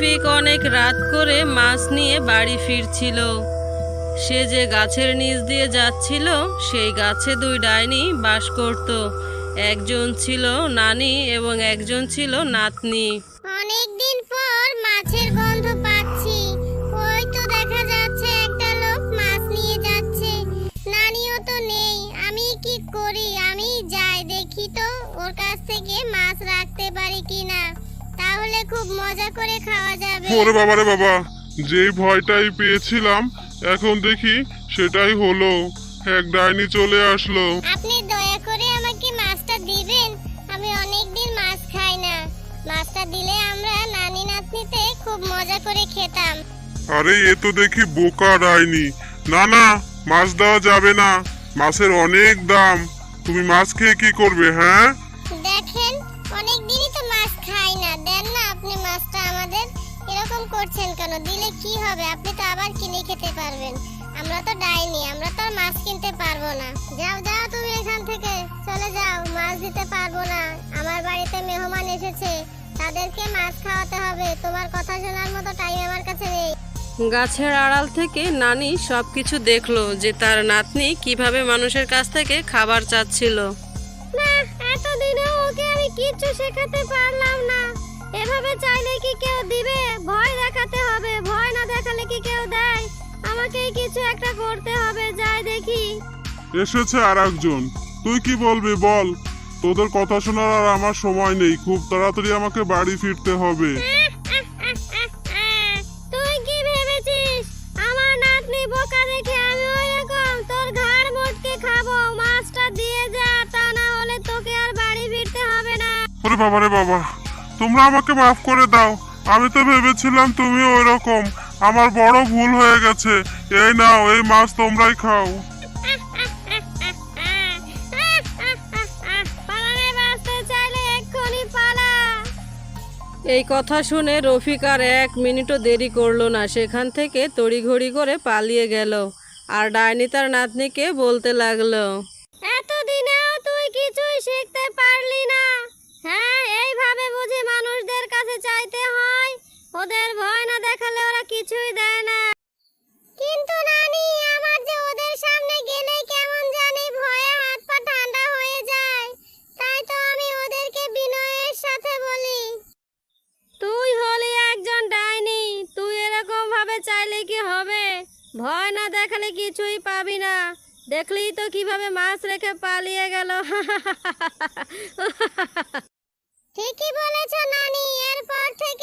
রফিক অনেক রাত করে মাছ নিয়ে বাড়ি ফিরছিল। সে যে গাছের নিচ দিয়ে যাচ্ছিল সেই গাছে দুই ডাইনি বাস করত। একজন ছিল নানি এবং একজন ছিল নাতনি। অনেকদিন পর মাছের গন্ধ পাচ্ছি। ওই তো দেখা যাচ্ছে একটা লোক মাছ নিয়ে যাচ্ছে। নানিও তো নেই, আমি কি করি? আমি যাই দেখি তো ওর কাছ থেকে মাছ রাখতে পারি কিনা, তাহলে খুব মজা করে খাওয়া যাবে। ওরে বাবা রে বাবা, যেই ভয়টাই পেয়েছিলাম এখন দেখি সেটাই হলো। এক ডাইনি চলে আসলো। আপনি দয়া করে আমাকে মাছটা দিবেন, আমি অনেকদিন মাছ খাই না। মাছটা দিলে আমরা নানি নাতনিতে খুব মজা করে খেতাম। আরে এ তো দেখি বোকা ডাইনি। না না, মাছ দেওয়া যাবে না, মাছের অনেক দাম। তুমি মাছ খেয়ে কি করবে? হ্যাঁ দেখেন, অনেকদিনই তো মাছ খাই না, দেন না আপনি মাছটা আমাদের। এরকম করছেন কেন? দিলে কি হবে? আপনি তো আবার কিনে খেতে পারবেন। আমরা তো ডাইনি, আমরা তো আর মাছ কিনতে পারবো না। যাও যাও, তুমি এখান থেকে চলে যাও, মাছ দিতে পারবো না। আমার বাড়িতে মেহমান এসেছে, তাদেরকে মাছ খাওয়াতে হবে। তোমার কথা শোনার মতো টাইম আমার কাছে নেই। গাছের আড়াল থেকে নানি সবকিছু দেখলো যে তার নাতনি কিভাবে মানুষের কাছ থেকে খাবার চাচ্ছিল। না, এতদিনেও ওকে আমি কিচ্ছু শেখাতে পারলাম না। এভাবে চাইলে কি কেউ দিবে? ভয় দেখাতে হবে, ভয় না দেখালে কি কেউ দেয়? আমাকেই কিছু একটা করতে হবে, যাই দেখি। এসেছে আর একজন। তুই কি বলবি বল? তোদের কথা শোনার আর আমার সময় নেই, খুব তাড়াতাড়ি আমাকে বাড়ি ফিরতে হবে। তুই কি ভেবেছিস আমার নাতনি বোকা দেখে আমি ওইরকম তোর ঘাড় মোটকে খাবো? মাছটা দিয়ে যা, তা না হলে তোকে আর বাড়ি ফিরতে হবে না। ওরে বাবা রে বাবা, তোমরা আমাকে মাফ করে দাও। আমি তো ভেবেছিলাম তুমি ওই রকম। আমার বড় ভুল হয়ে গেছে। এই নাও, এই মাছ তোমরাই খাও। পালানে বাঁচতে চাইলে এক্ষুনি পালা। এই কথা শুনে রফিক আর এক মিনিটও দেরি করলো না, সেখান থেকে তড়িঘড়ি করে পালিয়ে গেল। আর ডাইনি তার নাতনিকে বলতে লাগলো, এতদিনেও তুই কিছুই শিখতে পারলি না? হ্যাঁ, এইভাবে বুঝি মানুষদের কাছে চাইতে হয়? ওদের ভয় না দেখালে ওরা কিছুই দেয় না। কিন্তু নানি, আমার যে ওদের সামনে গেলে কেমন জানি ভয়ে হাত পা ঠান্ডা হয়ে যায়। তাই তো আমি ওদেরকে বিনয়ের সাথে বলি। তুই হলি একজন ডাইনি, তুই এরকম ভাবে চাইলে কি হবে? ভয় না দেখালে কিছুই পাবি না। দেখলি তো কিভাবে মাছ রেখে পালিয়ে গেল। ঠিকই বলেছো নানি, এরপর থেকে